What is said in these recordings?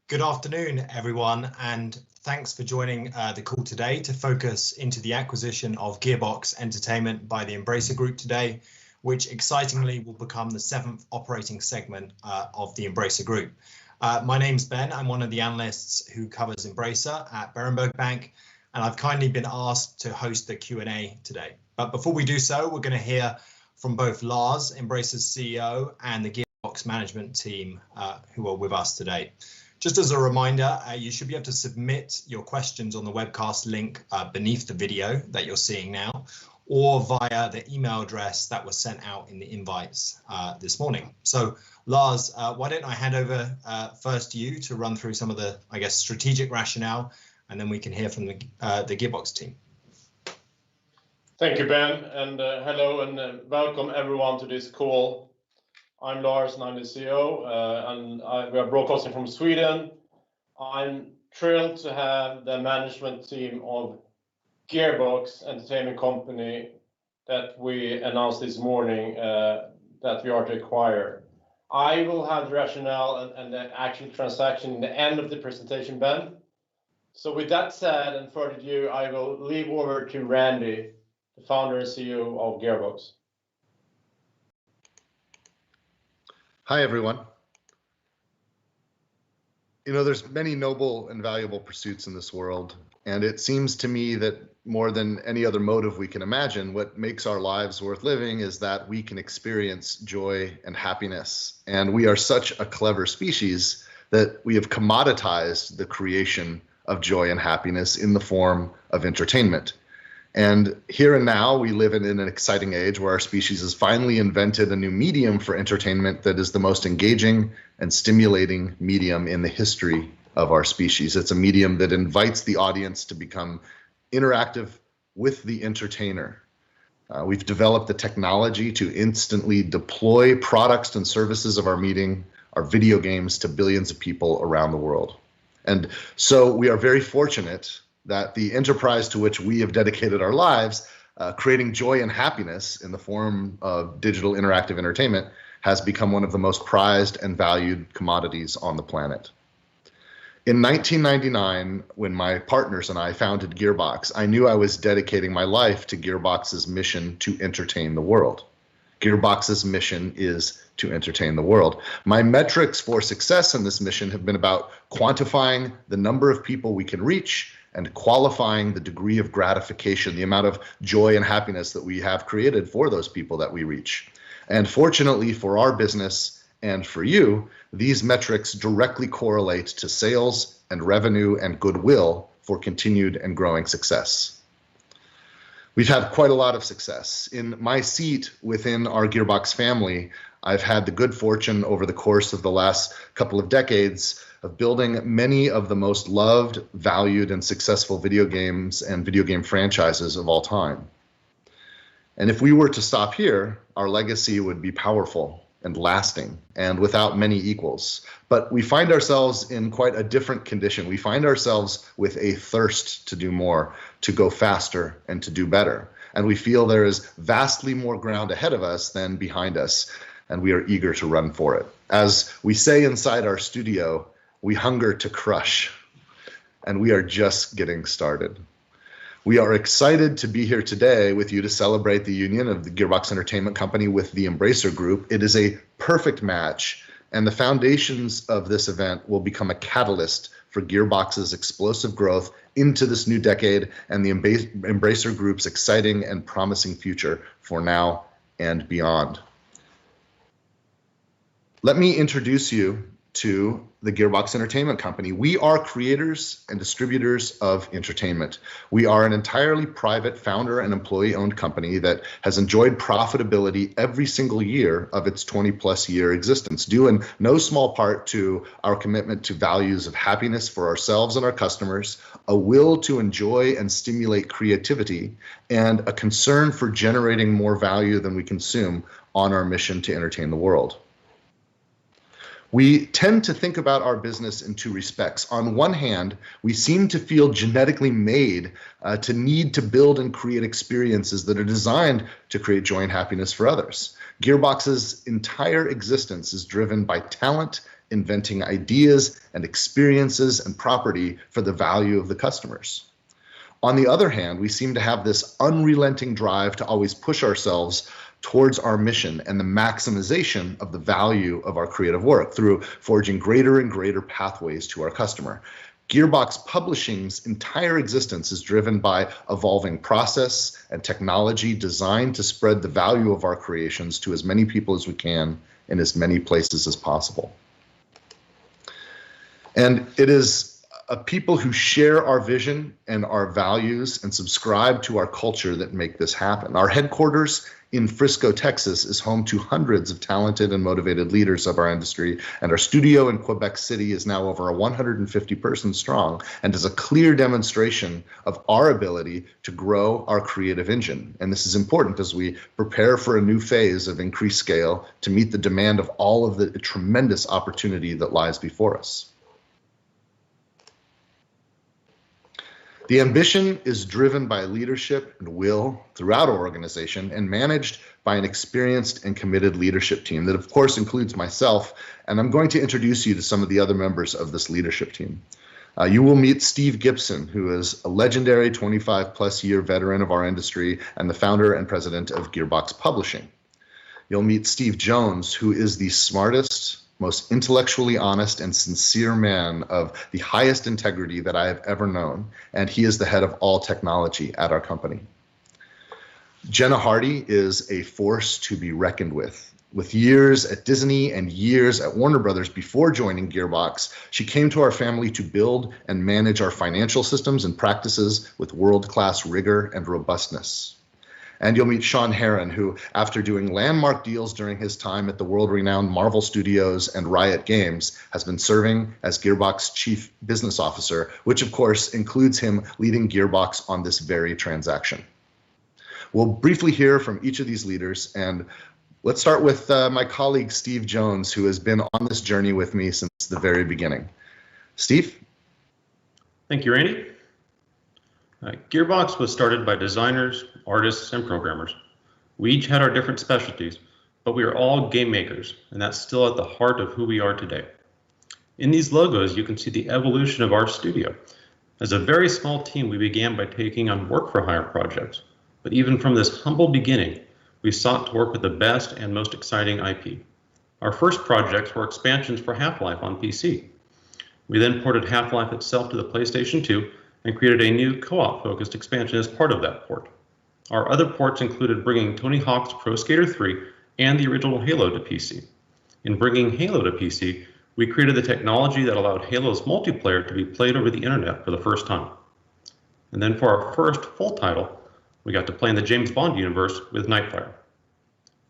Good afternoon, everyone, and thanks for joining the call today to focus into the acquisition of Gearbox Entertainment by the Embracer Group today, which excitingly will become the 7th operating segment of the Embracer Group. My name's Ben. I'm one of the analysts who covers Embracer at Berenberg Bank, and I've kindly been asked to host the Q&A today. But before we do so, we're going to hear from both Lars, Embracer's CEO, and the Gearbox management team who are with us today. Just as a reminder, you should be able to submit your questions on the webcast link beneath the video that you're seeing now, or via the email address that was sent out in the invites this morning. So Lars, why don't I hand over first to you to run through some of the, strategic rationale, and then we can hear from the Gearbox team. Thank you, Ben, and hello and welcome everyone to this call. I'm Lars and I'm the CEO, and we are broadcasting from Sweden. I'm thrilled to have the management team of Gearbox Entertainment Company that we announced this morning that we are to acquire. I will have the rationale and the actual transaction in the end of the presentation, Ben. So with that said, and further ado, I will leave over to Randy, the founder and CEO of Gearbox. Hi, everyone. You know, there's many noble and valuable pursuits in this world, and it seems to me that more than any other motive we can imagine, what makes our lives worth living is that we can experience joy and happiness. And we are such a clever species that we have commoditized the creation of joy and happiness in the form of entertainment. And here and now, we live in an exciting age where our species has finally invented a new medium for entertainment that is the most engaging and stimulating medium in the history of our species. It's a medium that invites the audience to become interactive with the entertainer. We've developed the technology to instantly deploy products and services of our video games to billions of people around the world. And so we are very fortunate that the enterprise to which we have dedicated our lives, creating joy and happiness in the form of digital interactive entertainment, has become one of the most prized and valued commodities on the planet. In 1999, when my partners and I founded Gearbox, I knew I was dedicating my life to Gearbox's mission to entertain the world. Gearbox's mission is to entertain the world. My metrics for success in this mission have been about quantifying the number of people we can reach and qualifying the degree of gratification, the amount of joy and happiness that we have created for those people that we reach. And fortunately for our business and for you, these metrics directly correlate to sales and revenue and goodwill for continued and growing success. We've had quite a lot of success. In my seat within our Gearbox family, I've had the good fortune over the course of the last couple of decades of building many of the most loved, valued, and successful video games and video game franchises of all time. And if we were to stop here, our legacy would be powerful and lasting and without many equals. But we find ourselves in quite a different condition. We find ourselves with a thirst to do more, to go faster, and to do better. And we feel there is vastly more ground ahead of us than behind us, and we are eager to run for it. As we say inside our studio, we hunger to crush, and we are just getting started. We are excited to be here today with you to celebrate the union of the Gearbox Entertainment Company with the Embracer Group. It is a perfect match, and the foundations of this event will become a catalyst for Gearbox's explosive growth into this new decade and the Embracer Group's exciting and promising future for now and beyond. Let me introduce you to the Gearbox Entertainment Company. We are creators and distributors of entertainment. We are an entirely private founder and employee-owned company that has enjoyed profitability every single year of its 20-plus year existence, due in no small part to our commitment to values of happiness for ourselves and our customers, a will to enjoy and stimulate creativity, and a concern for generating more value than we consume on our mission to entertain the world. We tend to think about our business in two respects. On one hand, we seem to feel genetically made to need to build and create experiences that are designed to create joy and happiness for others. Gearbox's entire existence is driven by talent inventing ideas and experiences and property for the value of the customers. On the other hand, we seem to have this unrelenting drive to always push ourselves towards our mission and the maximization of the value of our creative work through forging greater and greater pathways to our customer. Gearbox Publishing's entire existence is driven by evolving process and technology designed to spread the value of our creations to as many people as we can in as many places as possible. And it is people who share our vision and our values and subscribe to our culture that make this happen. Our headquarters in Frisco, Texas is home to hundreds of talented and motivated leaders of our industry, and our studio in Quebec City is now over 150 persons strong and is a clear demonstration of our ability to grow our creative engine. And this is important as we prepare for a new phase of increased scale to meet the demand of all of the tremendous opportunity that lies before us. The ambition is driven by leadership and will throughout our organization and managed by an experienced and committed leadership team that of course includes myself, and I'm going to introduce you to some of the other members of this leadership team. You will meet Steve Gibson, who is a legendary 25+ year veteran of our industry and the founder and president of Gearbox Publishing. You'll meet Steve Jones, who is the smartest, most intellectually honest and sincere man of the highest integrity that I have ever known, and he is the head of all technology at our company. Jenna Hardy is a force to be reckoned with. With years at Disney and years at Warner Brothers before joining Gearbox, she came to our family to build and manage our financial systems and practices with world-class rigor and robustness. And you'll meet Sean Heron, who, after doing landmark deals during his time at the world-renowned Marvel Studios and Riot Games, has been serving as Gearbox Chief Business Officer, which of course includes him leading Gearbox on this very transaction. We'll briefly hear from each of these leaders, and let's start with my colleague Steve Jones, who has been on this journey with me since the very beginning. Steve? Thank you, Randy. Gearbox was started by designers, artists, and programmers. We each had our different specialties, but we are all game makers, and that's still at the heart of who we are today. In these logos, you can see the evolution of our studio. As a very small team, we began by taking on work-for-hire projects, but even from this humble beginning, we sought to work with the best and most exciting IP. Our first projects were expansions for Half-Life on PC. We then ported Half-Life itself to the PlayStation 2 and created a new co-op focused expansion as part of that port. Our other ports included bringing Tony Hawk's Pro Skater 3 and the original Halo to PC. In bringing Halo to PC, we created the technology that allowed Halo's multiplayer to be played over the internet for the first time. And then for our first full title, we got to play in the James Bond universe with Nightfire.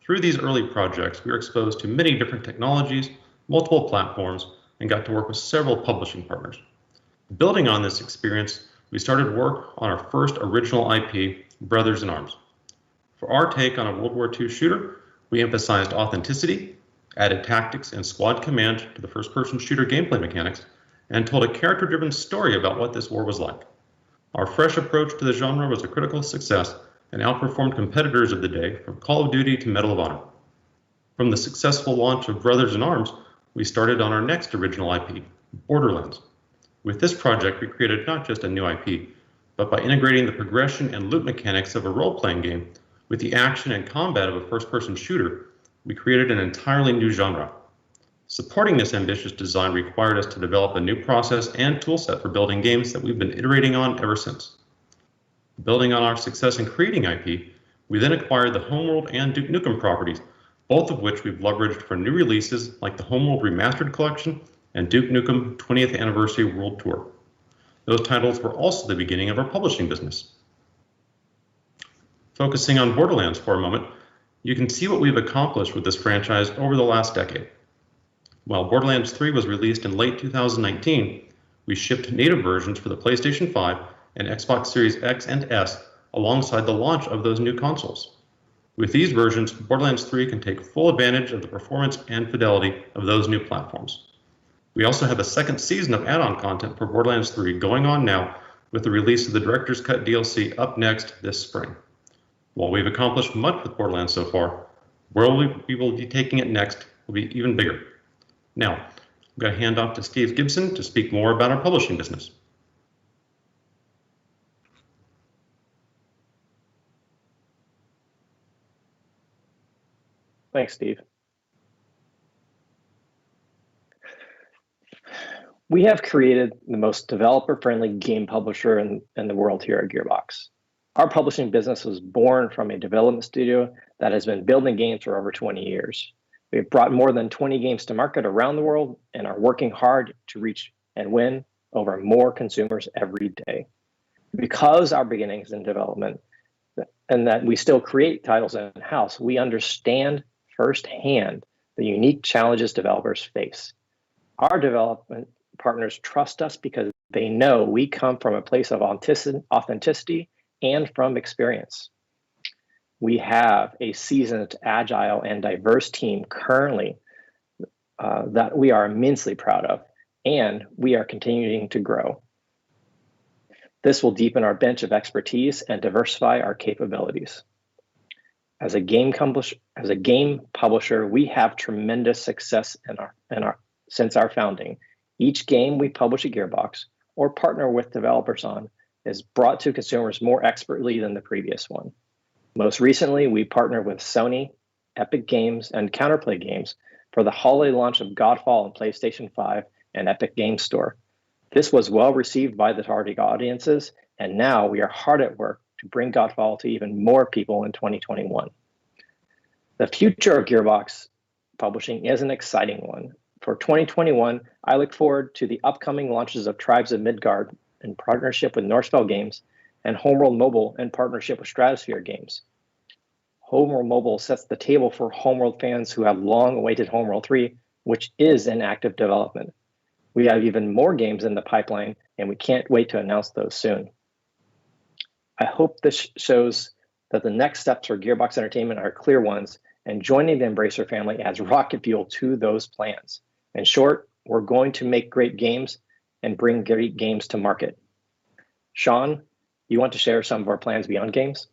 Through these early projects, we were exposed to many different technologies, multiple platforms, and got to work with several publishing partners. Building on this experience, we started work on our first original IP, Brothers in Arms. For our take on a World War II shooter, we emphasized authenticity, added tactics and squad command to the first-person shooter gameplay mechanics, and told a character-driven story about what this war was like. Our fresh approach to the genre was a critical success and outperformed competitors of the day from Call of Duty to Medal of Honor. From the successful launch of Brothers in Arms, we started on our next original IP, Borderlands. With this project, we created not just a new IP, but by integrating the progression and loot mechanics of a role-playing game with the action and combat of a first-person shooter, we created an entirely new genre. Supporting this ambitious design required us to develop a new process and toolset for building games that we've been iterating on ever since. Building on our success in creating IP, we then acquired the Homeworld and Duke Nukem properties, both of which we've leveraged for new releases like the Homeworld Remastered Collection and Duke Nukem 20th Anniversary World Tour. Those titles were also the beginning of our publishing business. Focusing on Borderlands for a moment, you can see what we've accomplished with this franchise over the last decade. While Borderlands 3 was released in late 2019, we shipped native versions for the PlayStation 5 and Xbox Series X and S alongside the launch of those new consoles. With these versions, Borderlands 3 can take full advantage of the performance and fidelity of those new platforms. We also have a second season of add-on content for Borderlands 3 going on now with the release of the Director's Cut DLC up next this spring. While we've accomplished much with Borderlands so far, where we will be taking it next will be even bigger. Now, I'm going to hand off to Steve Gibson to speak more about our publishing business. Thanks, Steve. We have created the most developer-friendly game publisher in the world here at Gearbox. Our publishing business was born from a development studio that has been building games for over 20 years. We've brought more than 20 games to market around the world and are working hard to reach and win over more consumers every day. Because our beginnings in development and that we still create titles in-house, we understand firsthand the unique challenges developers face. Our development partners trust us because they know we come from a place of authenticity and from experience. We have a seasoned, agile, and diverse team currently that we are immensely proud of, and we are continuing to grow. This will deepen our bench of expertise and diversify our capabilities. As a game publisher, we have tremendous success since our founding. Each game we publish at Gearbox or partner with developers on is brought to consumers more expertly than the previous one. Most recently, we partnered with Sony, Epic Games, and Counterplay Games for the holiday launch of Godfall on PlayStation 5 and Epic Games Store. This was well received by the target audiences, and now we are hard at work to bring Godfall to even more people in 2021. The future of Gearbox Publishing is an exciting one. For 2021, I look forward to the upcoming launches of Tribes of Midgard in partnership with Northfell Games and Homeworld Mobile in partnership with Stratosphere Games. Homeworld Mobile sets the table for Homeworld fans who have long awaited Homeworld 3, which is in active development. We have even more games in the pipeline, and we can't wait to announce those soon. I hope this shows that the next steps for Gearbox Entertainment are clear ones, and joining the Embracer family adds rocket fuel to those plans. In short, we're going to make great games and bring great games to market. Sean, you want to share some of our plans beyond games?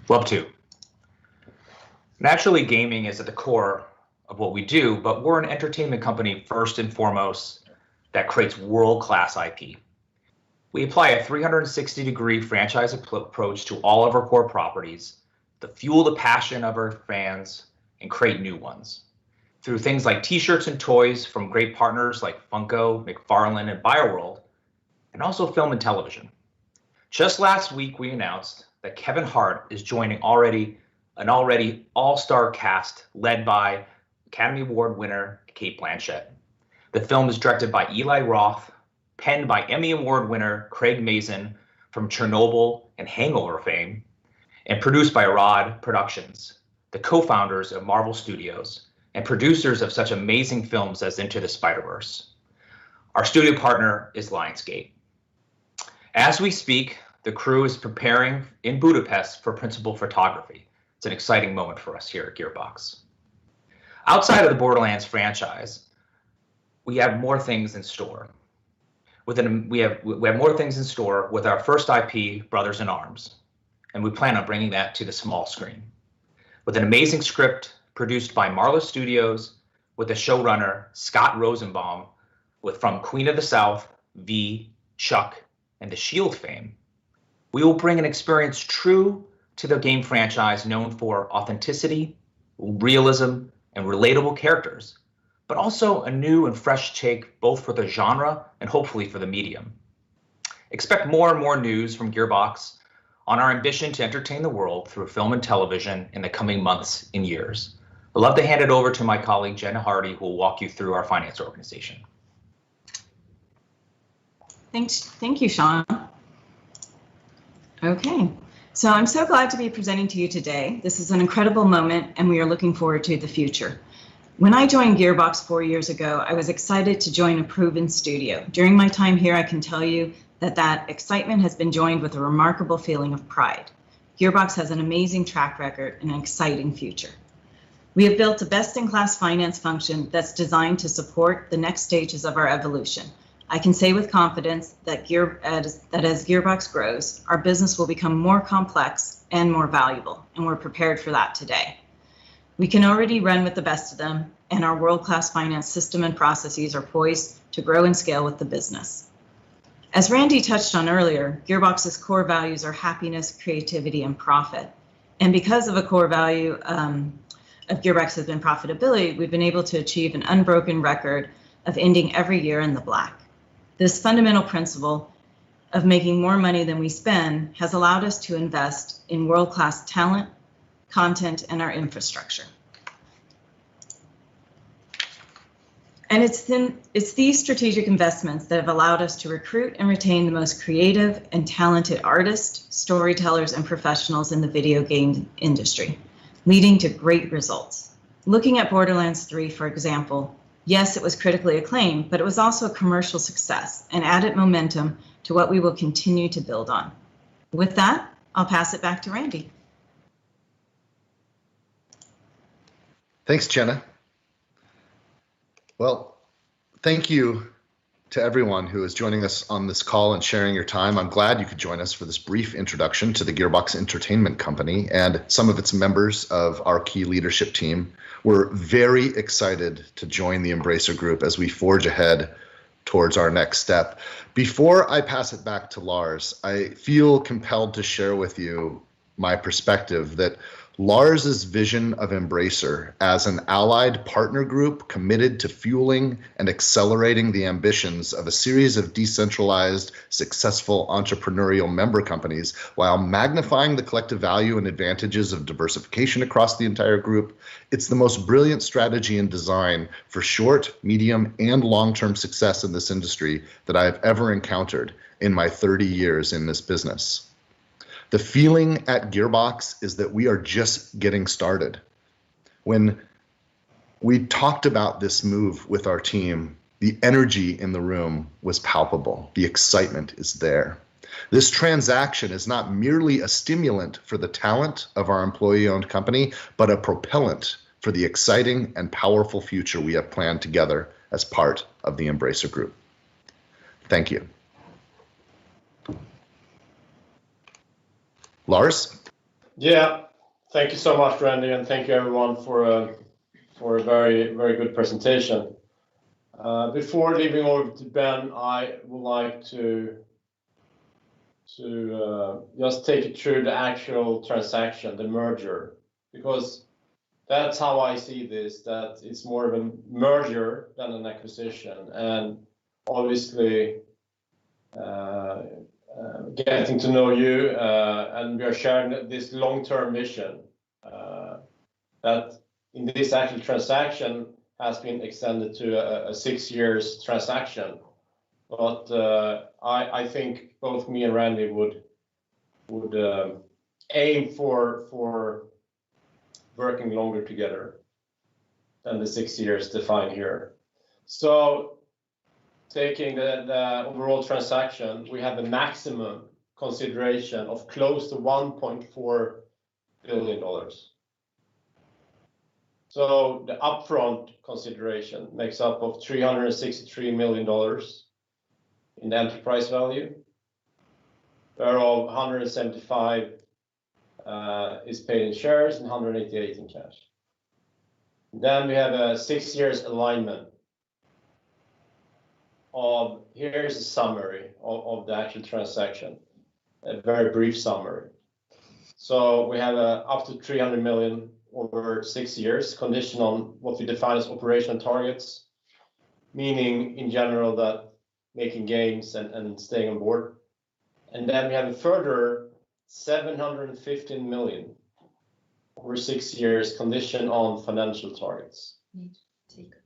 Love to. Naturally, gaming is at the core of what we do, but we're an entertainment company first and foremost that creates world-class IP. We apply a 360-degree franchise approach to all of our core properties to fuel the passion of our fans and create new ones. Through things like t-shirts and toys from great partners like Funko, McFarlane, and BioWorld, and also film and television. Just last week, we announced that Kevin Hart is joining an already all-star cast led by Academy Award winner Cate Blanchett. The film is directed by Eli Roth, penned by Emmy Award winner Craig Mazin from Chernobyl and Hangover fame, and produced by Rod Productions, the co-founders of Marvel Studios and producers of such amazing films as Into the Spider-Verse. Our studio partner is Lionsgate. As we speak, the crew is preparing in Budapest for principal photography. It's an exciting moment for us here at Gearbox. Outside of the Borderlands franchise, we have more things in store. We have more things in store with our first IP, Brothers in Arms, and we plan on bringing that to the small screen. With an amazing script produced by Marla Studios, with the showrunner Scott Rosenbaum, from Queen of the South, V, Chuck, and the S.H.I.E.L.D. fame, we will bring an experience true to the game franchise known for authenticity, realism, and relatable characters, but also a new and fresh take both for the genre and hopefully for the medium. Expect more and more news from Gearbox on our ambition to entertain the world through film and television in the coming months and years. I'd love to hand it over to my colleague, Jen Hardy, who will walk you through our finance organization. Thank you, Sean. Okay, so I'm so glad to be presenting to you today. This is an incredible moment, and we are looking forward to the future. When I joined Gearbox 4 years ago, I was excited to join a proven studio. During my time here, I can tell you that excitement has been joined with a remarkable feeling of pride. Gearbox has an amazing track record and an exciting future. We have built a best-in-class finance function that's designed to support the next stages of our evolution. I can say with confidence that as Gearbox grows, our business will become more complex and more valuable, and we're prepared for that today. We can already run with the best of them, and our world-class finance system and processes are poised to grow and scale with the business. As Randy touched on earlier, Gearbox's core values are happiness, creativity, and profit. And because of a core value of Gearbox has been profitability, we've been able to achieve an unbroken record of ending every year in the black. This fundamental principle of making more money than we spend has allowed us to invest in world-class talent, content, and our infrastructure. And it's these strategic investments that have allowed us to recruit and retain the most creative and talented artists, storytellers, and professionals in the video game industry, leading to great results. Looking at Borderlands 3, for example, yes, it was critically acclaimed, but it was also a commercial success and added momentum to what we will continue to build on. With that, I'll pass it back to Randy. Thanks, Jenna. Well, thank you to everyone who is joining us on this call and sharing your time. I'm glad you could join us for this brief introduction to the Gearbox Entertainment Company and some of its members of our key leadership team. We're very excited to join the Embracer Group as we forge ahead towards our next step. Before I pass it back to Lars, I feel compelled to share with you my perspective that Lars's vision of Embracer as an allied partner group committed to fueling and accelerating the ambitions of a series of decentralized, successful entrepreneurial member companies while magnifying the collective value and advantages of diversification across the entire group, it's the most brilliant strategy and design for short, medium, and long-term success in this industry that I've ever encountered in my 30 years in this business. The feeling at Gearbox is that we are just getting started. When we talked about this move with our team, the energy in the room was palpable. The excitement is there. This transaction is not merely a stimulant for the talent of our employee-owned company, but a propellant for the exciting and powerful future we have planned together as part of the Embracer Group. Thank you. Lars? Yeah, thank you so much, Randy, and thank you everyone for a very, very good presentation. Before leaving over to Ben, I would like to just take you through the actual transaction, the merger, because that's how I see this, that it's more of a merger than an acquisition, and obviously getting to know you, and we are sharing this long-term vision that in this actual transaction has been extended to a 6 years transaction. But I think both me and Randy would aim for working longer together than the 6 years defined here. So taking the overall transaction, we have a maximum consideration of close to $1.4 billion. So the upfront consideration makes up of $363 million in the enterprise value, whereof 175 is paid in shares and 188 in cash. Then we have a 6 years alignment of, here's a summary of the actual transaction, a very brief summary. So we have up to 300 million over 6 years, condition on what we define as operational targets, meaning in general that making games and staying on board. And then we have a further 715 million over 6 years, condition on financial targets. Need to take control.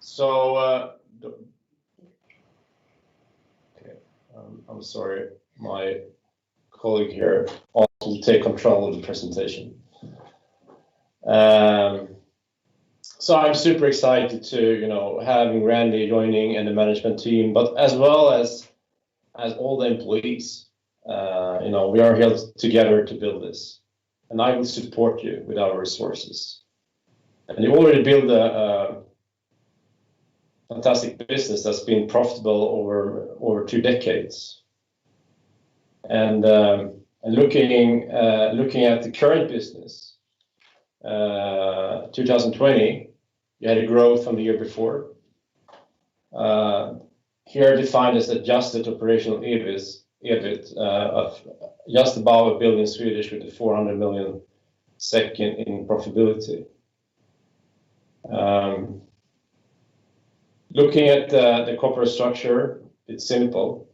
So, okay, I'm sorry, my colleague here also will take control of the presentation. So I'm super excited to, having Randy joining and the management team, but as well as all the employees. We are here together to build this, and I will support you with our resources. And you already built a fantastic business that's been profitable over 2 decades. And And looking at the current business, 2020, you had a growth from the year before. Here defined as adjusted operational EBIT of just above 1 billion Swedish with the 400 million SEK in profitability. Looking at the corporate structure, it's simple.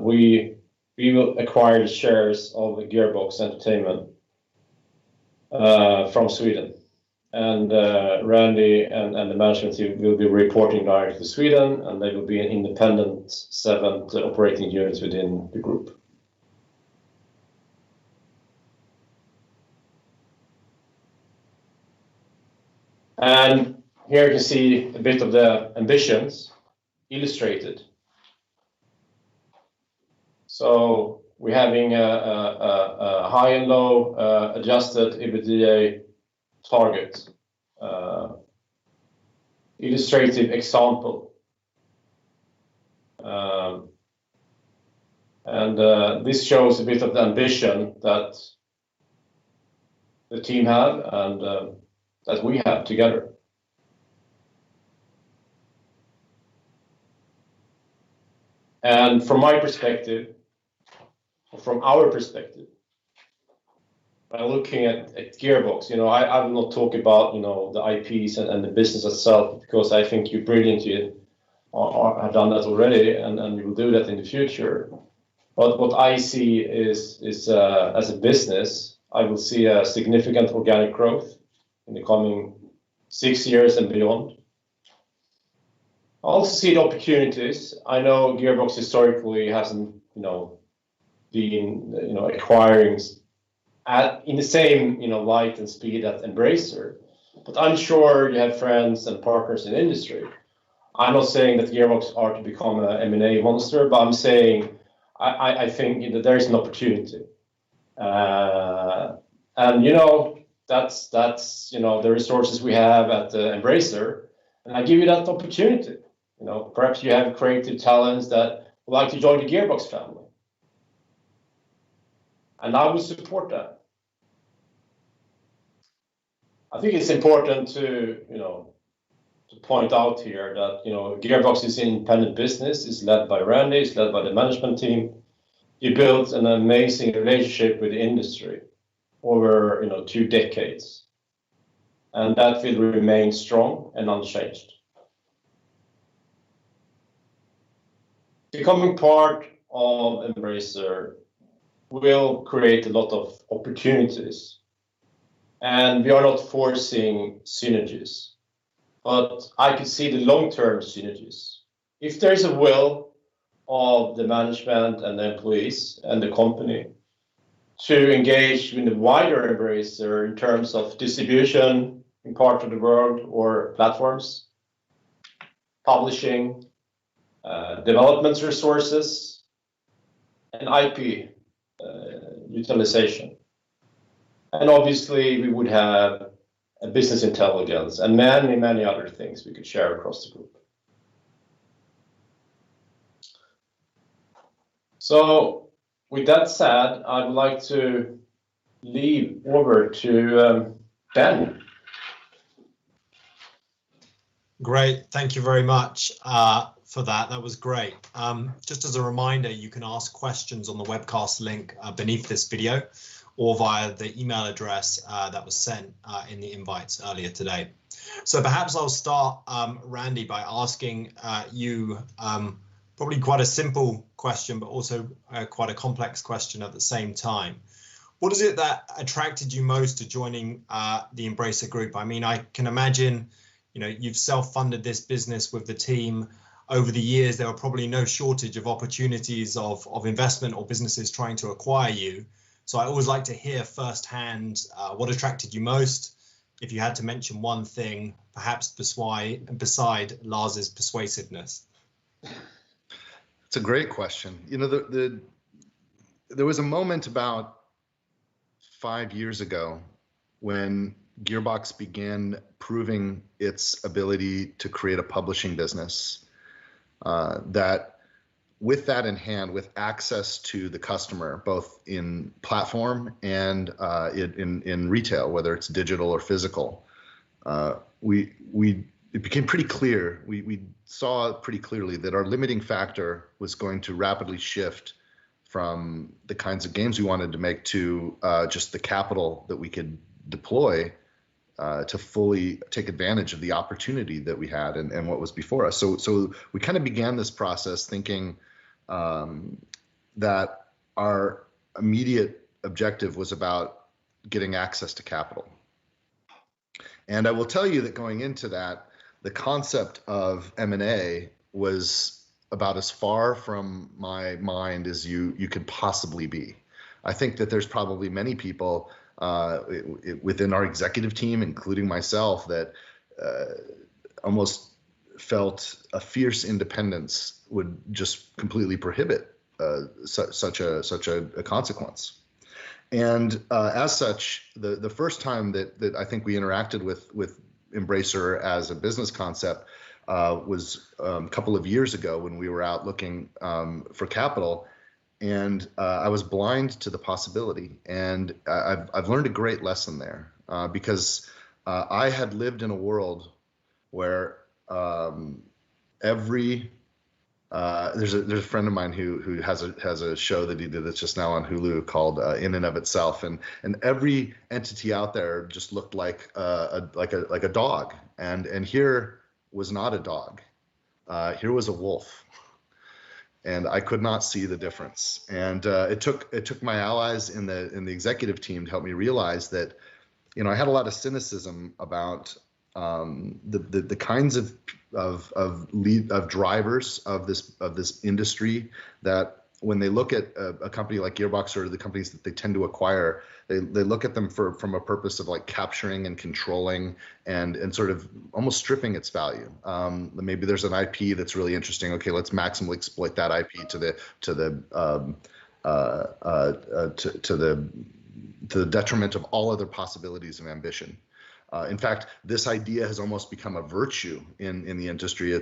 We will acquire the shares of the Gearbox Entertainment from Sweden. And Randy and the management team will be reporting directly to Sweden, and they will be an independent seventh operating unit within the group. And here you can see a bit of the ambitions illustrated. So we're having a high and low adjusted EBITDA target. Illustrative example. This shows a bit of the ambition that the team have and that we have together. And from my perspective, or from our perspective, by looking at Gearbox, I will not talk about, the IPs and the business itself, because I think you brilliantly have done that already, and you will do that in the future. But what I see is as a business, I will see a significant organic growth in the coming 6 years and beyond. I also see the opportunities. I know Gearbox historically hasn't, been, acquiring in the same, light and speed as Embracer. But I'm sure you have friends and partners in the industry. I'm not saying that Gearbox are to become an M&A monster, but I'm saying I think that there is an opportunity. And, that's the resources we have at Embracer, and I give you that opportunity. Perhaps you have creative talents that would like to join the Gearbox family. And I will support that. I think it's important to point out here that, Gearbox is an independent business. It's led by Randy, it's led by the management team. He built an amazing relationship with the industry over, 2 decades. And that will remain strong and unchanged. Becoming part of Embracer will create a lot of opportunities. And we are not forcing synergies, but I could see the long-term synergies. If there's a will of the management and the employees and the company to engage with the wider Embracer in terms of distribution in part of the world or platforms, publishing, development resources, and IP utilization. And obviously, we would have a business intelligence and many other things we could share across the group. So, with that said, I would like to leave over to Ben. Great, thank you very much for that. That was great. Just as a reminder, you can ask questions on the webcast link beneath this video, or via the email address that was sent in the invites earlier today. So perhaps I'll start, Randy, by asking you probably quite a simple question, but also quite a complex question at the same time. What is it that attracted you most to joining the Embracer Group? I mean, I can imagine, you've self-funded this business with the team. Over the years, there were probably no shortage of opportunities of investment or businesses trying to acquire you. So I always like to hear firsthand what attracted you most. If you had to mention one thing, perhaps beside Lars's persuasiveness. It's a great question. There was a moment about 5 years ago when Gearbox began proving its ability to create a publishing business that with that in hand, with access to the customer, both in platform and in retail, whether it's digital or physical, it became pretty clear. We saw pretty clearly that our limiting factor was going to rapidly shift from the kinds of games we wanted to make to just the capital that we could deploy to fully take advantage of the opportunity that we had and what was before us. So we kind of began this process thinking that our immediate objective was about getting access to capital. And I will tell you that going into that, the concept of M&A was about as far from my mind as you could possibly be. I think that there's probably many people within our executive team, including myself, that almost felt a fierce independence would just completely prohibit such a consequence. And as such, the first time that I think we interacted with Embracer as a business concept was a couple of years ago when we were out looking for capital. And I was blind to the possibility, and I've learned a great lesson there because I had lived in a world where there's a friend of mine who has a show that he did that's just now on Hulu called In and of Itself, and every entity out there just looked like a dog, and here was not a dog, here was a wolf. And I could not see the difference. And it took my allies in the executive team to help me realize that, I had a lot of cynicism about the kinds of drivers of this industry that when they look at a company like Gearbox or the companies that they tend to acquire, they look at them from a purpose of like capturing and controlling and sort of almost stripping its value. Maybe there's an IP that's really interesting. Okay, let's maximally exploit that IP to the detriment of all other possibilities of ambition. In fact, this idea has almost become a virtue in the industry.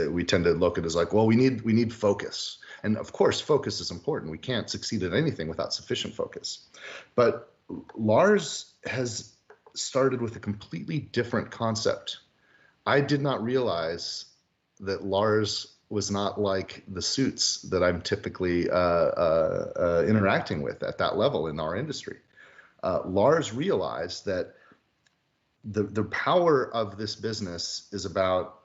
We tend to look at it as like, well, we need focus. And of course, focus is important. We can't succeed at anything without sufficient focus. But Lars has started with a completely different concept. I did not realize that Lars was not like the suits that I'm typically interacting with at that level in our industry. Lars realized that the power of this business is about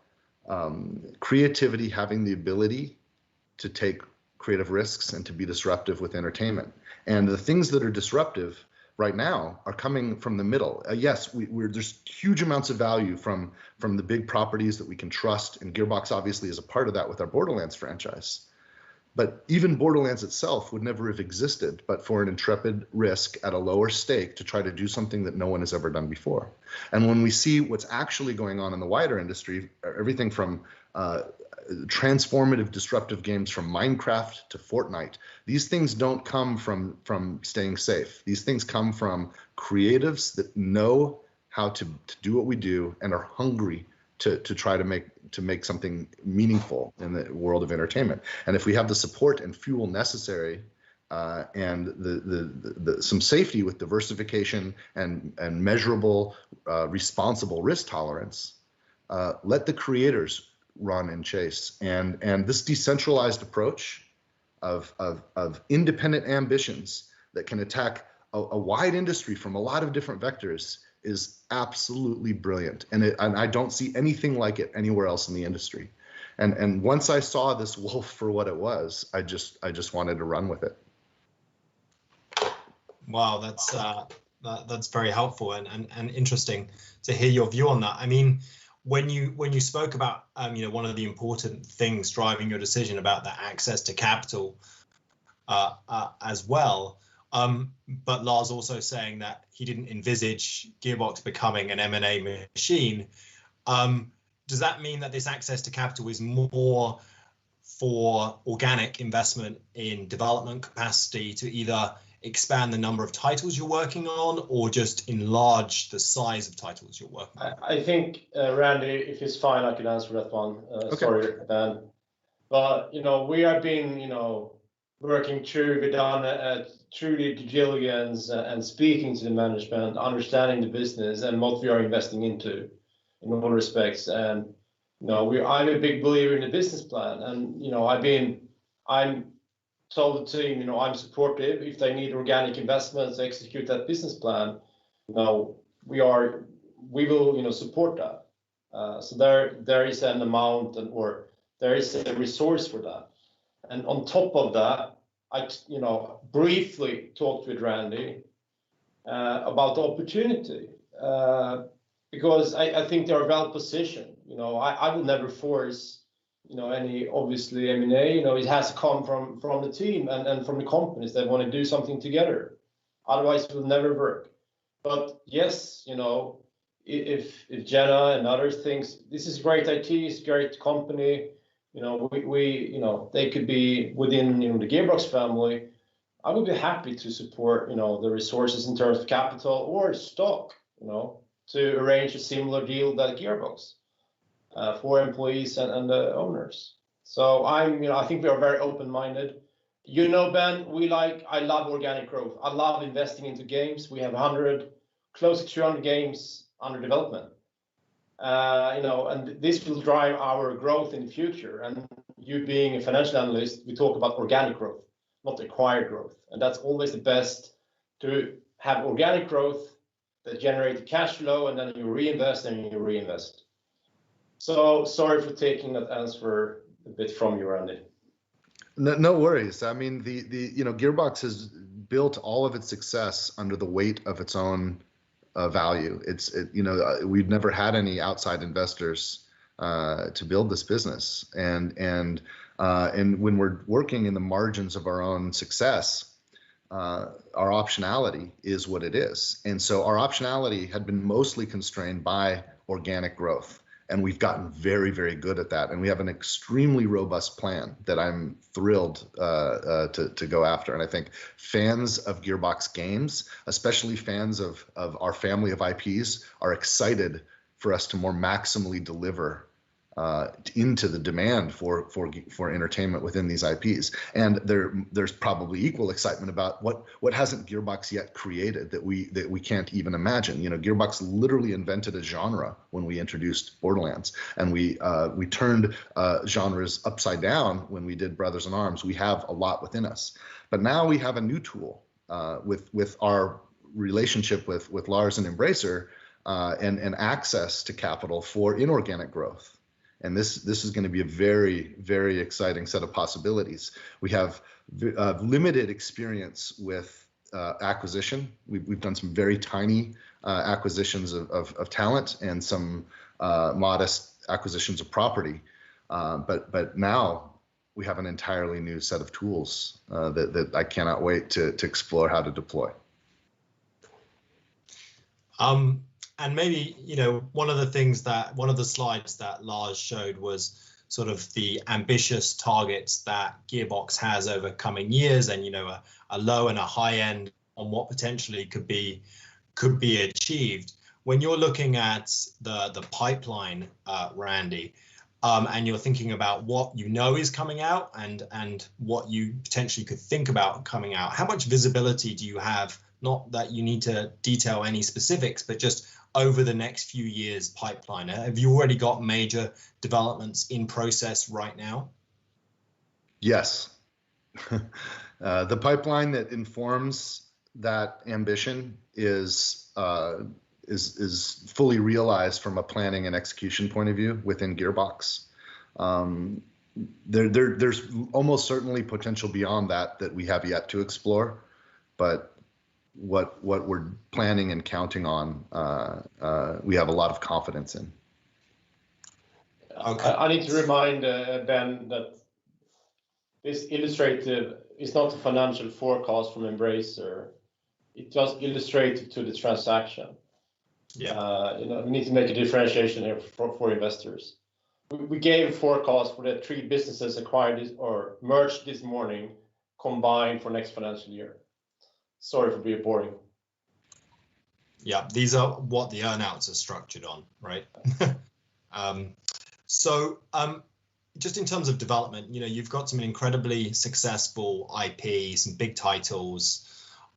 creativity having the ability to take creative risks and to be disruptive with entertainment. And the things that are disruptive right now are coming from the middle. Yes, there's huge amounts of value from the big properties that we can trust, and Gearbox obviously is a part of that with our Borderlands franchise. But even Borderlands itself would never have existed but for an intrepid risk at a lower stake to try to do something that no one has ever done before. And when we see what's actually going on in the wider industry, everything from transformative, disruptive games from Minecraft to Fortnite, these things don't come from staying safe. These things come from creatives that know how to do what we do and are hungry to try to make something meaningful in the world of entertainment. And if we have the support and fuel necessary and some safety with diversification and measurable, responsible risk tolerance, let the creators run and chase. And this decentralized approach of independent ambitions that can attack a wide industry from a lot of different vectors is absolutely brilliant, and I don't see anything like it anywhere else in the industry. And once I saw this wolf for what it was, I just wanted to run with it. Wow, that's very helpful and interesting to hear your view on that. I mean, when you spoke about one of the important things driving your decision about the access to capital as well. But Lars also saying that he didn't envisage Gearbox becoming an M&A machine. Does that mean that this access to capital is more for organic investment in development capacity to either expand the number of titles you're working on or just enlarge the size of titles you're working on? I think, Randy, if it's fine, I can answer that one. Okay. Sorry, Ben. But we have been working through. We've done truly due diligence and speaking to the management, understanding the business and what we are investing into in all respects. And I'm a big believer in the business plan, and I'm told the team, I'm supportive if they need organic investments to execute that business plan. We will support that. So there is an amount or there is a resource for that. And on top of that, I briefly talked with Randy about the opportunity because I think they are well positioned. I will never force any obviously M&A. It has to come from the team and from the companies that want to do something together. Otherwise, it will never work. But yes, if Jenna and others thinks this is great IT, it's great company, they could be within the Gearbox family, I would be happy to support the resources in terms of capital or stock, to arrange a similar deal that Gearbox for employees and the owners. So I think we are very open-minded. Ben, I love organic growth. I love investing into games. We have close to 200 games under development. And this will drive our growth in the future. And you being a financial analyst, we talk about organic growth, not acquired growth. And that's always the best, to have organic growth that generates cash flow, and then you reinvest and you reinvest. So sorry for taking that answer a bit from you, Randy. No worries. I mean, the Gearbox has built all of its success under the weight of its own value. We've never had any outside investors to build this business, and when we're working in the margins of our own success, our optionality is what it is. And so our optionality had been mostly constrained by organic growth, and we've gotten very, very good at that. And we have an extremely robust plan that I'm thrilled to go after. And I think fans of Gearbox games, especially fans of our family of IPs, are excited for us to more maximally deliver into the demand for entertainment within these IPs. And there's probably equal excitement about what hasn't Gearbox yet created that we can't even imagine. Gearbox literally invented a genre when we introduced Borderlands, and we turned genres upside down when we did Brothers in Arms. We have a lot within us, but now we have a new tool with our relationship with Lars and Embracer and access to capital for inorganic growth. And this is going to be a very, very exciting set of possibilities. We have limited experience with acquisition. We've done some very tiny acquisitions of talent and some modest acquisitions of property. But now we have an entirely new set of tools that I cannot wait to explore how to deploy. And maybe, one of the slides that Lars showed was sort of the ambitious targets that Gearbox has over coming years, and, a low and a high end on what potentially could be achieved. When you're looking at the pipeline, Randy, and you're thinking about what is coming out and what you potentially could think about coming out, how much visibility do you have? Not that you need to detail any specifics, but just over the next few years pipeline. Have you already got major developments in process right now? Yes. The pipeline that informs that ambition is fully realized from a planning and execution point of view within Gearbox. There's almost certainly potential beyond that we have yet to explore, but what we're planning and counting on, we have a lot of confidence in. Okay. I need to remind Ben that this illustrative is not a financial forecast from Embracer. It just illustrated to the transaction. Yeah. We need to make a differentiation here for investors. We gave a forecast for the 3 businesses acquired or merged this morning, combined for next financial year. Sorry for being boring. Yeah, these are what the earnouts are structured on, right? just in terms of development, you've got some incredibly successful IP, some big titles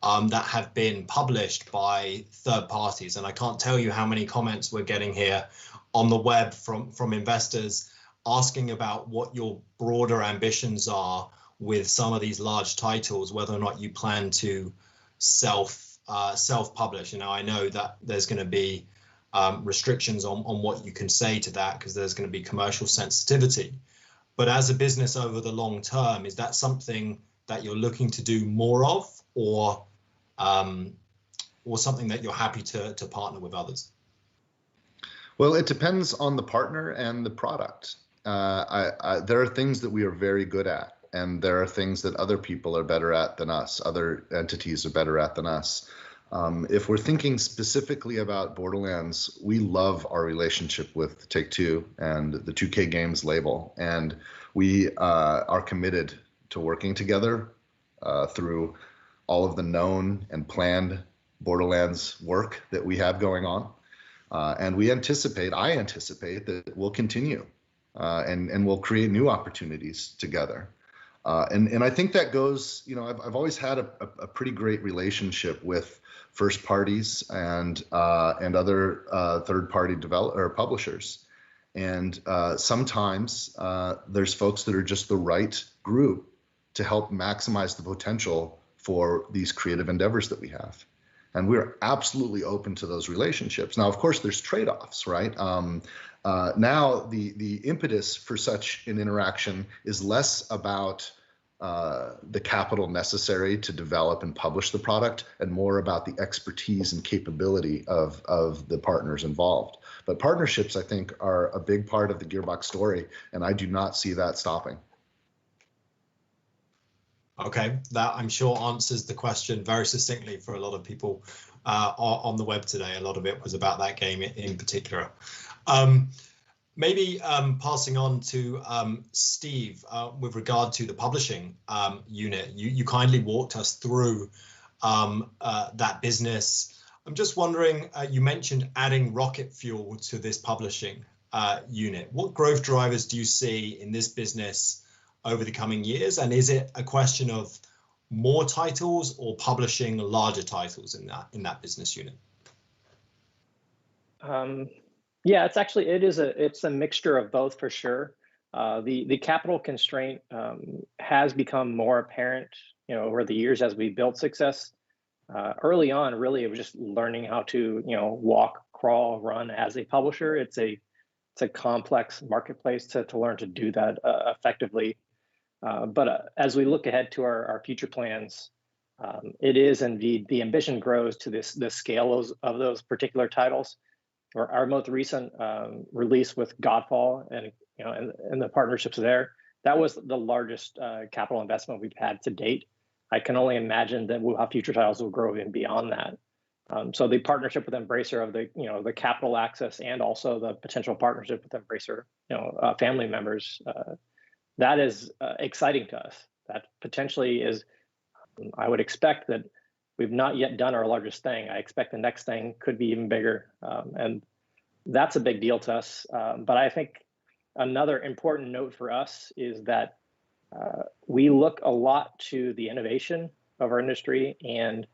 that have been published by third parties. And I can't tell you how many comments we're getting here on the web from investors asking about what your broader ambitions are with some of these large titles, whether or not you plan to self-publish. I know that there's going to be restrictions on what you can say to that because there's going to be commercial sensitivity. But as a business over the long term, is that something that you're looking to do more of, or something that you're happy to partner with others? Well, it depends on the partner and the product. There are things that we are very good at, and there are things that other people are better at than us, other entities are better at than us. If we're thinking specifically about Borderlands, we love our relationship with Take-Two and the 2K Games label, and we are committed to working together through all of the known and planned Borderlands work that we have going on. And I anticipate that we'll continue and we'll create new opportunities together. And I think that goes, I've always had a pretty great relationship with first parties and other third-party publishers. And sometimes there's folks that are just the right group to help maximize the potential for these creative endeavors that we have. And we're absolutely open to those relationships. Now, of course, there's trade-offs, right? Now, the impetus for such an interaction is less about the capital necessary to develop and publish the product, and more about the expertise and capability of the partners involved. But partnerships, I think, are a big part of the Gearbox story, and I do not see that stopping. Okay, that I'm sure answers the question very succinctly for a lot of people on the web today. A lot of it was about that game in particular. Maybe passing on to Steve with regard to the publishing unit. You kindly walked us through that business. I'm just wondering, you mentioned adding rocket fuel to this publishing unit. What growth drivers do you see in this business over the coming years? And is it a question of more titles or publishing larger titles in that business unit? Yeah, it's a mixture of both for sure. The capital constraint has become more apparent, over the years as we built success. Early on, really, it was just learning how to, walk, crawl, run as a publisher. It's a complex marketplace to learn to do that effectively. But as we look ahead to our future plans, it is indeed the ambition grows to the scale of those particular titles. Our most recent release with Godfall and the partnerships there, that was the largest capital investment we've had to date. I can only imagine that we'll have future titles will grow even beyond that. So the partnership with Embracer of the capital access, and also the potential partnership with Embracer, family members, that is exciting to us. That potentially is, I would expect that we've not yet done our largest thing. I expect the next thing could be even bigger. And that's a big deal to us. But I think another important note for us is that we look a lot to the innovation of our industry. And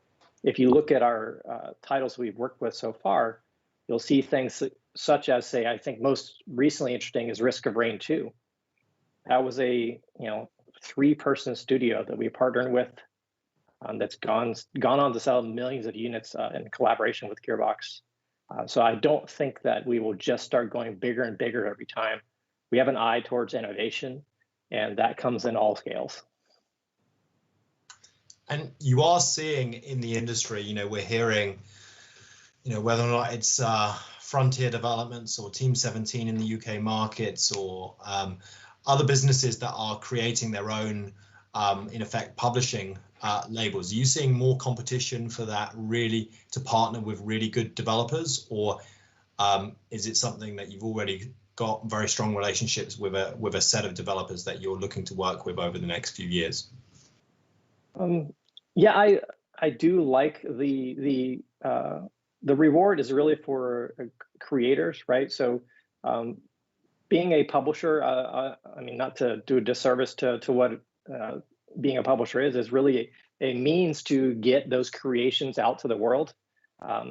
if you look at our titles we've worked with so far, you'll see things such as, say, I think most recently interesting is Risk of Rain 2. That was a 3-person studio that we partnered with that's gone on to sell millions of units in collaboration with Gearbox. So I don't think that we will just start going bigger and bigger every time. We have an eye towards innovation, and that comes in all scales. And you are seeing in the industry, we're hearing, whether or not it's Frontier Developments or Team 17 in the UK markets, or other businesses that are creating their own, in effect, publishing labels. Are you seeing more competition for that, really, to partner with really good developers, or is it something that you've already got very strong relationships with a set of developers that you're looking to work with over the next few years? Yeah, I do like the reward is really for creators, right? So being a publisher, I mean, not to do a disservice to what being a publisher is really a means to get those creations out to the world.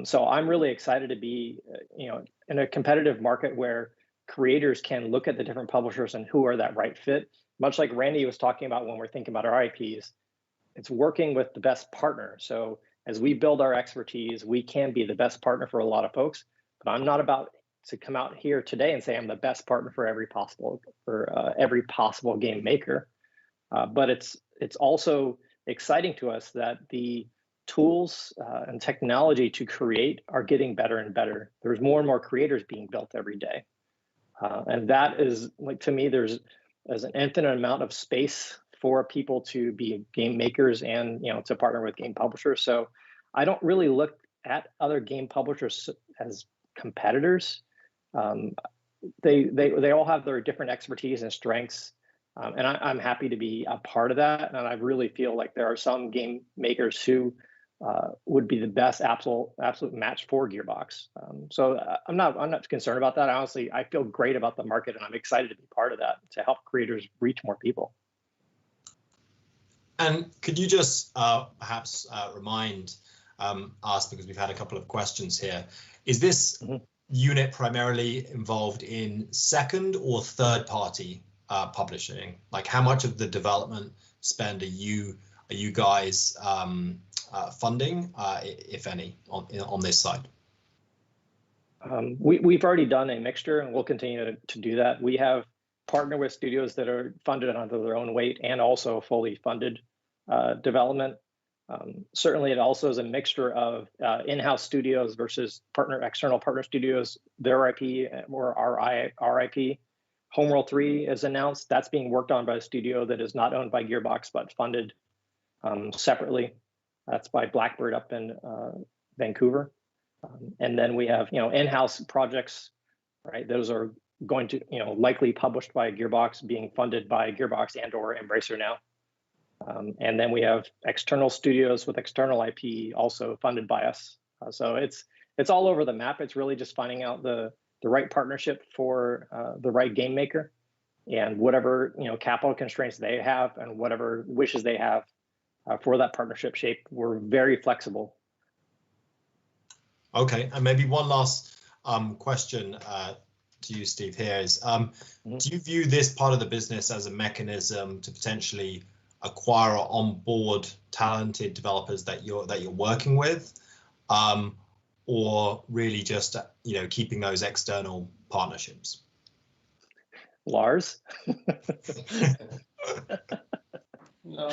So I'm really excited to be, in a competitive market where creators can look at the different publishers and who are that right fit. Much like Randy was talking about when we're thinking about our IPs, it's working with the best partner. So as we build our expertise, we can be the best partner for a lot of folks. But I'm not about to come out here today and say I'm the best partner for every possible game maker. But it's also exciting to us that the tools and technology to create are getting better and better. There's more and more creators being built every day. And that is, like, to me, there's an infinite amount of space for people to be game makers and, to partner with game publishers. So I don't really look at other game publishers as competitors. They all have their different expertise and strengths. And I'm happy to be a part of that. And I really feel like there are some game makers who would be the best absolute match for Gearbox. So I'm not concerned about that. Honestly, I feel great about the market, and I'm excited to be part of that to help creators reach more people. And could you just perhaps remind us, because we've had a couple of questions here, is this unit primarily involved in second or third party publishing? Like, how much of the development spend are you guys funding, if any, on this side? We've already done a mixture, and we'll continue to do that. We have partnered with studios that are funded under their own weight and also fully funded development. Certainly, it also is a mixture of in-house studios versus external partner studios, their IP or our IP. Homeworld 3 is announced. That's being worked on by a studio that is not owned by Gearbox, but funded separately. That's by Blackbird up in Vancouver. And then we have, in-house projects, right? Those are going to, likely published by Gearbox, being funded by Gearbox and or Embracer now. And then we have external studios with external IP also funded by us. So it's all over the map. It's really just finding out the right partnership for the right game maker, and whatever capital constraints they have and whatever wishes they have for that partnership shape. We're very flexible. Okay, and maybe one last question to you, Steve, here is, do you view this part of the business as a mechanism to potentially acquire or onboard talented developers that you're working with, or really just keeping those external partnerships? Lars? No,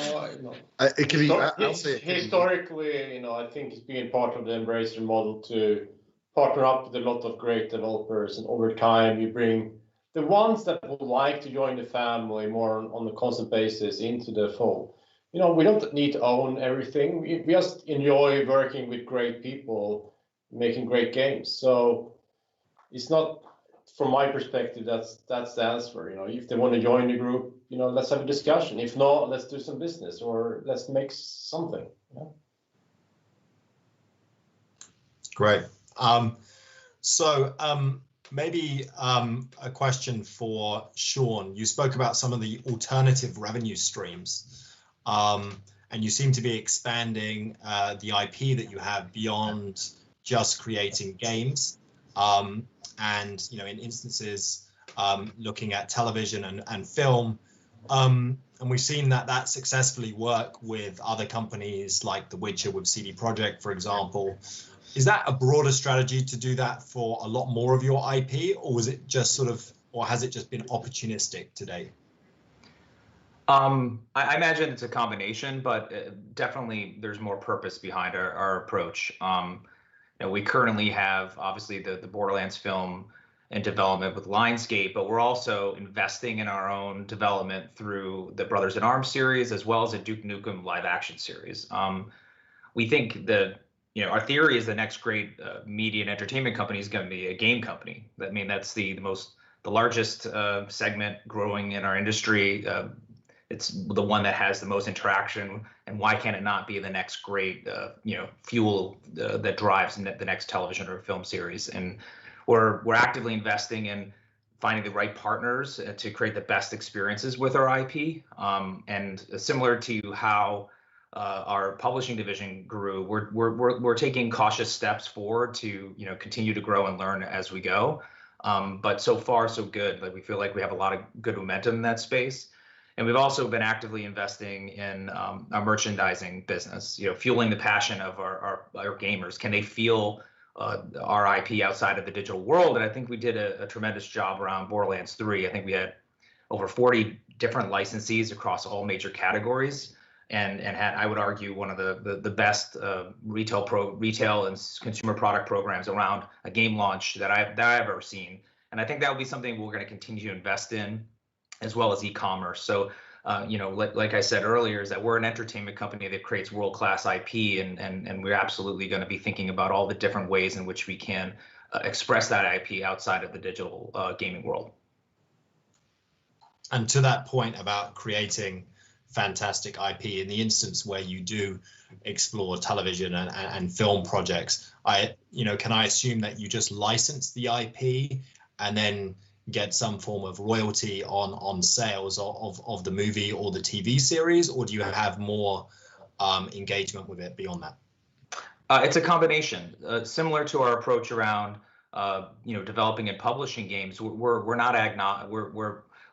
it can be. I'll say historically, I think it's been part of the Embracer model to partner up with a lot of great developers, and over time you bring the ones that would like to join the family more on a constant basis into the fold. We don't need to own everything. We just enjoy working with great people, making great games. So it's not, from my perspective, that's the answer. If they want to join the group, let's have a discussion. If not, let's do some business or let's make something. Great. Maybe a question for Sean. You spoke about some of the alternative revenue streams, and you seem to be expanding the IP that you have beyond just creating games, and in instances looking at television and film, and we've seen that successfully work with other companies like The Witcher with CD Projekt, for example. Is that a broader strategy to do that for a lot more of your IP, or was it just or has it just been opportunistic today? I imagine it's a combination, but definitely there's more purpose behind our approach. We currently have obviously the Borderlands film in development with Lionsgate, but we're also investing in our own development through the Brothers in Arms series, as well as a Duke Nukem live action series. We think that our theory is the next great media and entertainment company is going to be a game company. That's the largest segment growing in our industry. It's the one that has the most interaction, and why can it not be the next great fuel that drives the next television or film series? And we're actively investing in finding the right partners to create the best experiences with our IP. And similar to how our publishing division grew, we're taking cautious steps forward to continue to grow and learn as we go. But so far so good. Like we feel like we have a lot of good momentum in that space. And we've also been actively investing in our merchandising business, fueling the passion of our gamers. Can they feel our IP outside of the digital world? And I think we did a tremendous job around Borderlands 3. I think we had over 40 different licensees across all major categories, and had, I would argue, one of the best retail and consumer product programs around a game launch that I've ever seen. And I think that will be something we're going to continue to invest in, as well as e-commerce. So, like I said earlier, is that we're an entertainment company that creates world-class IP, and we're absolutely going to be thinking about all the different ways in which we can express that IP outside of the digital gaming world. And to that point about creating fantastic IP, in the instance where you do explore television and film projects, can I assume that you just license the IP and then get some form of royalty on sales of the movie or the TV series, or do you have more engagement with it beyond that? It's a combination, similar to our approach around developing and publishing games. We're not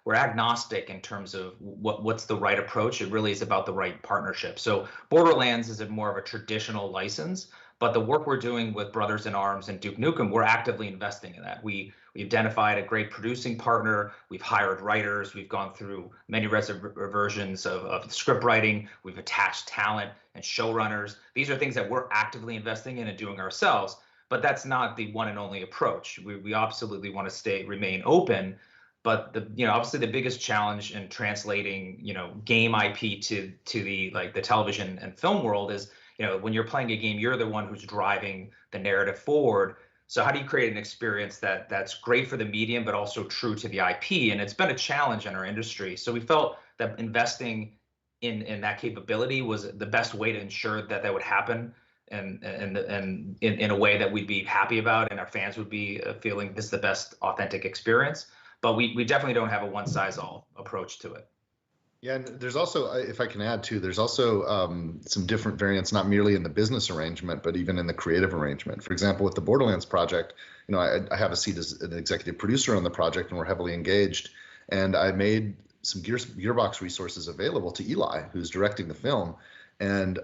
we're agnostic in terms of what's the right approach. It really is about the right partnership. So Borderlands is more of a traditional license, but the work we're doing with Brothers in Arms and Duke Nukem, we're actively investing in that. We identified a great producing partner. We've hired writers. We've gone through many versions of script writing. We've attached talent and showrunners. These are things that we're actively investing in and doing ourselves, but that's not the one and only approach. We absolutely want to remain open. But obviously the biggest challenge in translating game IP to the television and film world is when you're playing a game, you're the one who's driving the narrative forward. So how do you create an experience that's great for the medium but also true to the IP? And it's been a challenge in our industry. So we felt that investing in that capability was the best way to ensure that would happen and in a way that we'd be happy about and our fans would be feeling this is the best authentic experience. But we definitely don't have a one-size-all approach to it. Yeah, and there's also, if I can add too, there's also some different variants, not merely in the business arrangement, but even in the creative arrangement. For example, with the Borderlands project, I have a seat as an executive producer on the project, and we're heavily engaged. And I made some Gearbox resources available to Eli, who's directing the film. And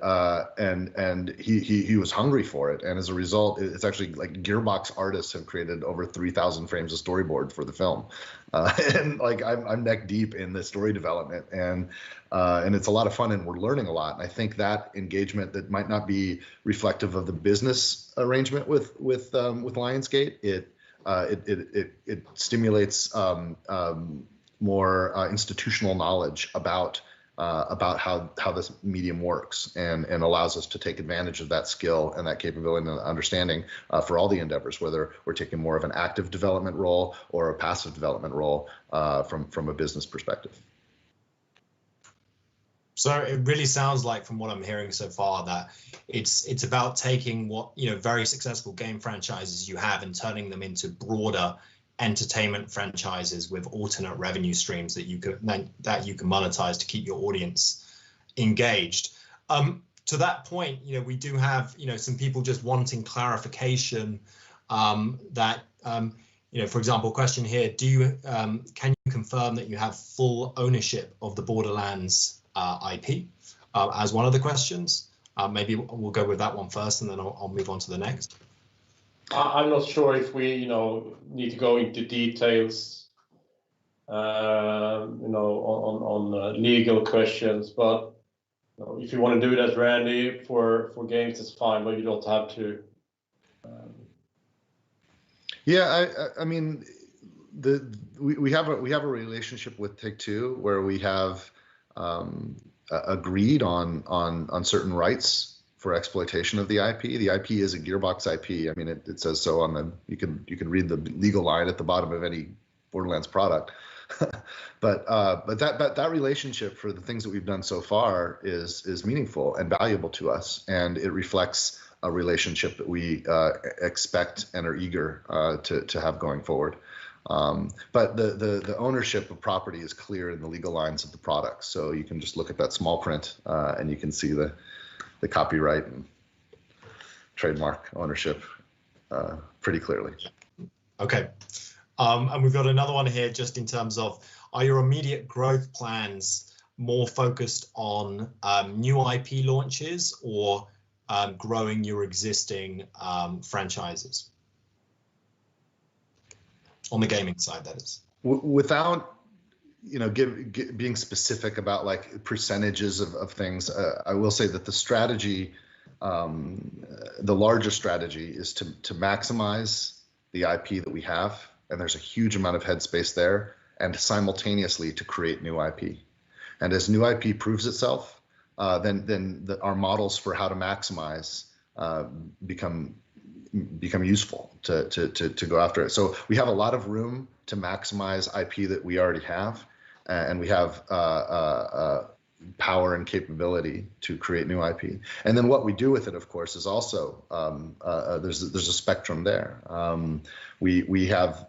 he was hungry for it, and as a result, it's actually like Gearbox artists have created over 3,000 frames of storyboard for the film, and like I'm neck deep in the story development, and it's a lot of fun, and we're learning a lot. And I think that engagement that might not be reflective of the business arrangement with Lionsgate, it stimulates more institutional knowledge about how this medium works and allows us to take advantage of that skill and that capability and understanding for all the endeavors, whether we're taking more of an active development role or a passive development role from a business perspective. So it really sounds like, from what I'm hearing so far, that it's about taking what very successful game franchises you have and turning them into broader entertainment franchises with alternate revenue streams that you can monetize to keep your audience engaged. To that point, we do have some people just wanting clarification that for example, question here: can you confirm that you have full ownership of the Borderlands IP? As one of the questions, maybe we'll go with that one first, and then I'll move on to the next. I'm not sure if we, need to go into details, on legal questions. But if you want to do that, Randy, for games, it's fine, but you don't have to. Yeah, I mean, we have a relationship with Take-Two where we have agreed on certain rights for exploitation of the IP. The IP is a Gearbox IP. I mean, it says so on the. You can read the legal line at the bottom of any Borderlands product. but that relationship for the things that we've done so far is meaningful and valuable to us, and it reflects a relationship that we expect and are eager to have going forward. But the ownership of property is clear in the legal lines of the product. So you can just look at that small print and you can see the copyright and trademark ownership pretty clearly. Okay. And we've got another one here just in terms of, are your immediate growth plans more focused on new IP launches or growing your existing franchises? On the gaming side, that is. Without, you know, being specific about like percentages of things, I will say that the strategy, the larger strategy is to maximize the IP that we have, and there's a huge amount of headspace there, and simultaneously to create new IP. And as new IP proves itself, then our models for how to maximize become useful to go after it. So we have a lot of room to maximize IP that we already have, and we have power and capability to create new IP. And then what we do with it, of course, is also there's a spectrum there. We have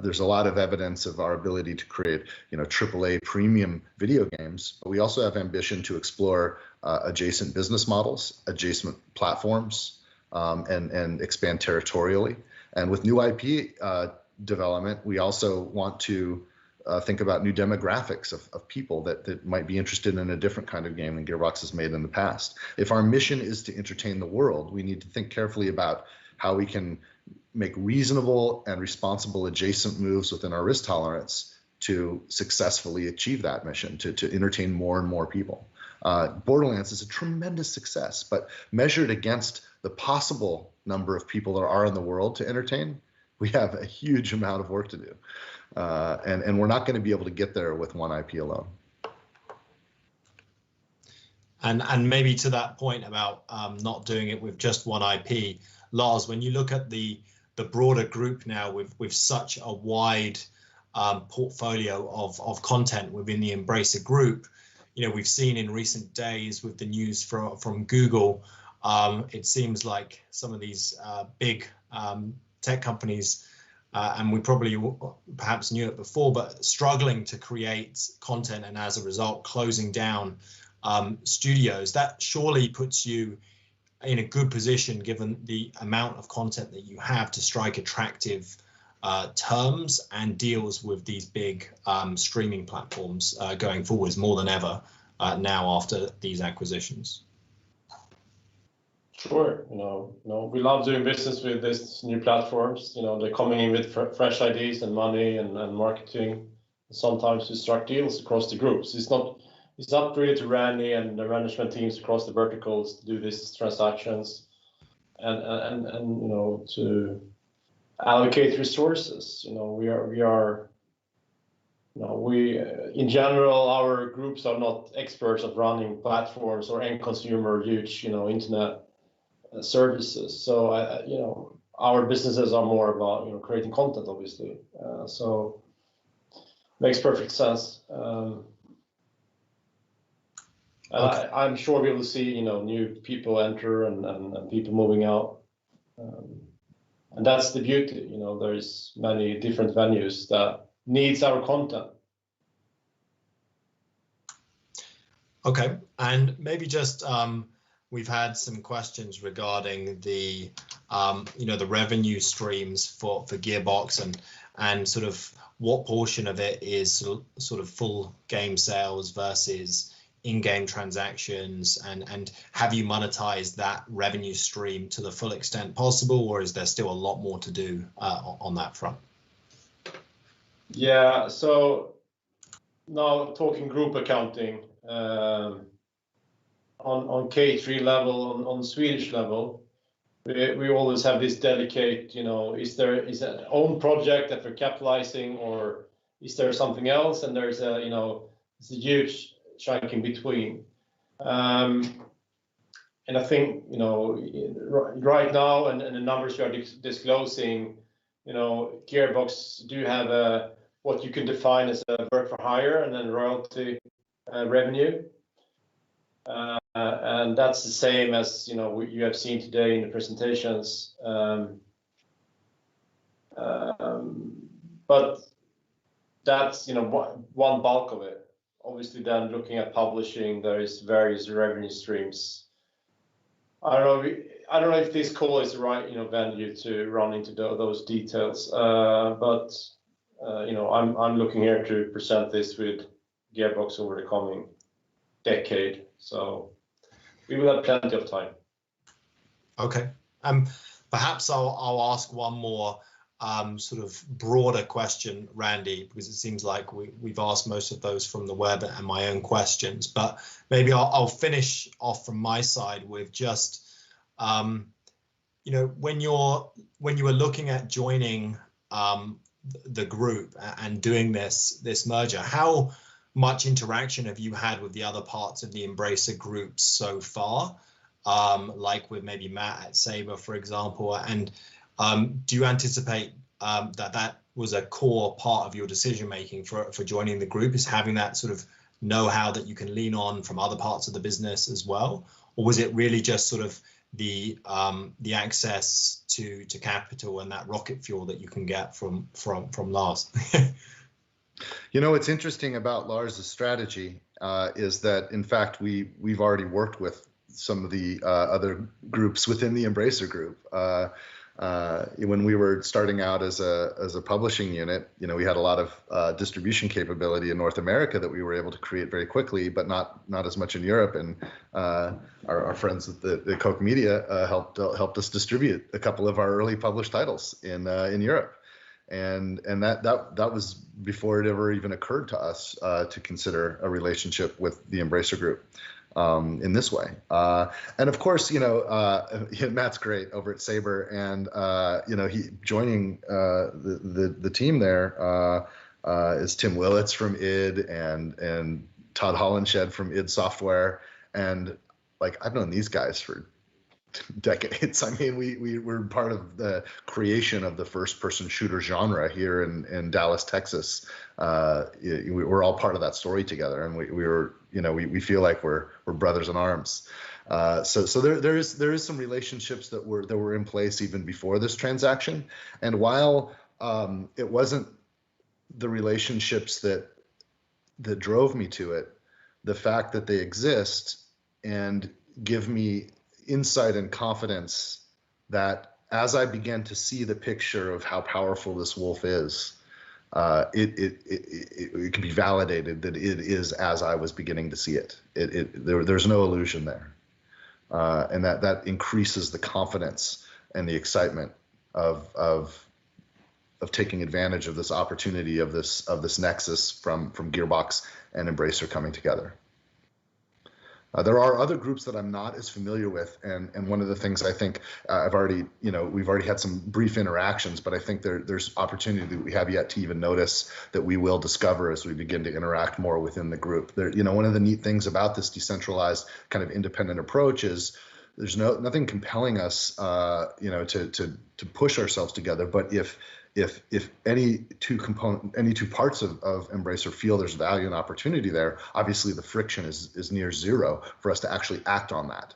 there's a lot of evidence of our ability to create, you know, AAA premium video games, but we also have ambition to explore adjacent business models, adjacent platforms, and expand territorially. And with new IP development, we also want to think about new demographics of people that might be interested in a different kind of game than Gearbox has made in the past. If our mission is to entertain the world, we need to think carefully about how we can make reasonable and responsible adjacent moves within our risk tolerance to successfully achieve that mission, to entertain more and more people. Borderlands is a tremendous success, but measured against the possible number of people there are in the world to entertain, we have a huge amount of work to do. And we're not going to be able to get there with one IP alone. And maybe to that point about not doing it with just one IP, Lars, when you look at the broader group now with such a wide portfolio of content within the Embracer group, you know, we've seen in recent days with the news from Google, it seems like some of these big tech companies, and we probably perhaps knew it before, but struggling to create content and as a result closing down studios. That surely puts you in a good position given the amount of content that you have to strike attractive terms and deals with these big streaming platforms going forwards more than ever now after these acquisitions. Sure, you know, we love doing business with these new platforms. You know, they're coming in with fresh ideas and money and marketing. Sometimes we strike deals across the groups. It's not really to Randy and the management teams across the verticals to do these transactions, and you know, to allocate resources. You know, we are. You know, we in general, our groups are not experts of running platforms or end consumer huge, you know, internet services. So you know, our businesses are more about, you know, creating content, obviously. So makes perfect sense. And okay. I'm sure we will see, you know, new people enter and people moving out. And that's the beauty, you know, there's many different venues that needs our content. Okay, and maybe just we've had some questions regarding the you know, the revenue streams for Gearbox and sort of what portion of it is sort of full game sales versus in-game transactions, and have you monetized that revenue stream to the full extent possible, or is there still a lot more to do on that front? Yeah, so now talking group accounting, on K3 level, on Swedish level, we always have this delicate, you know, is it an own project that we're capitalizing, or is there something else? And there's a, you know, it's a huge chunk in between. And I think, you know, right now, and the numbers we are disclosing, you know, Gearbox do have a what you can define as a work for hire and then royalty revenue. And that's the same as, you know, you have seen today in the presentations. but that's one bulk of it. Obviously, then looking at publishing, there is various revenue streams. I don't know if this call is the right venue to run into those details, but I'm looking here to present this with Gearbox over the coming decade, so we will have plenty of time. Okay. Perhaps I'll ask one more sort of broader question, Randy, because it seems like we've asked most of those from the web and my own questions. But maybe I'll finish off from my side with just, when you were looking at joining the group and doing this merger, how much interaction have you had with the other parts of the Embracer group so far? Like with maybe Matt at Saber, for example, and do you anticipate that was a core part of your decision making for joining the group, is having that sort of know-how that you can lean on from other parts of the business as well, or was it really just sort of the access to capital and that rocket fuel that you can get from Lars? What's interesting about Lars' strategy is that, in fact, we've already worked with some of the other groups within the Embracer group. When we were starting out as a publishing unit, we had a lot of distribution capability in North America that we were able to create very quickly, but not as much in Europe. And our friends at the Koch Media helped us distribute a couple of our early published titles in Europe. And that was before it ever even occurred to us to consider a relationship with the Embracer group in this way. And of course, Matt's great over at Saber, and he joining the team there is Tim Willits from id and Todd Hollenshed from id Software, and I've known these guys for decades. I mean, we were part of the creation of the first-person shooter genre here in Dallas, Texas. We're all part of that story together, and we feel like we're brothers in arms. So there is some relationships that were in place even before this transaction, and while it wasn't the relationships that drove me to it, the fact that they exist and give me insight and confidence that as I began to see the picture of how powerful this wolf is, it can be validated that it is as I was beginning to see it. There's no illusion there, and that increases the confidence and the excitement of taking advantage of this opportunity of this nexus from Gearbox and Embracer coming together. There are other groups that I'm not as familiar with, and one of the things I think we've already had some brief interactions, but I think there's opportunity that we have yet to even notice that we will discover as we begin to interact more within the group. One of the neat things about this decentralized kind of independent approach is there's nothing compelling us, to push ourselves together. But if any two parts of Embracer feel there's value and opportunity there, obviously the friction is near zero for us to actually act on that,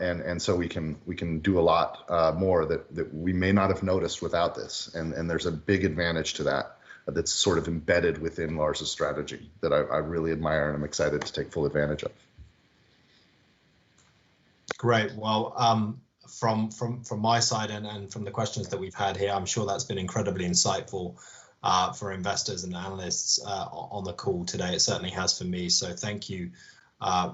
and so we can do a lot more that we may not have noticed without this, and there's a big advantage to that's sort of embedded within Lars' strategy that I really admire and I'm excited to take full advantage of. Great. Well, from my side and from the questions that we've had here, I'm sure that's been incredibly insightful for investors and analysts on the call today. It certainly has for me. So thank you,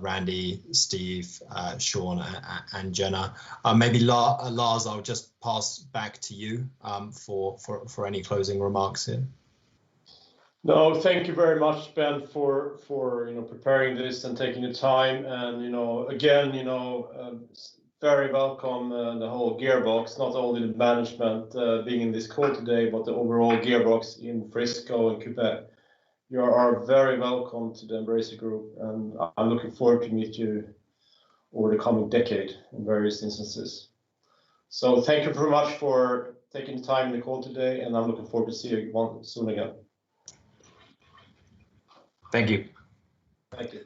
Randy, Steve, Sean, and Jenna. Maybe Lars, I'll just pass back to you for any closing remarks here. No, thank you very much, Ben, for preparing this and taking the time. And again, very welcome the whole Gearbox, not only the management being in this call today, but the overall Gearbox in Frisco and Quebec. You are very welcome to the Embracer Group, and I'm looking forward to meet you over the coming decade in various instances. So thank you very much for taking the time in the call today, and I'm looking forward to see you soon again. Thank you. Thank you.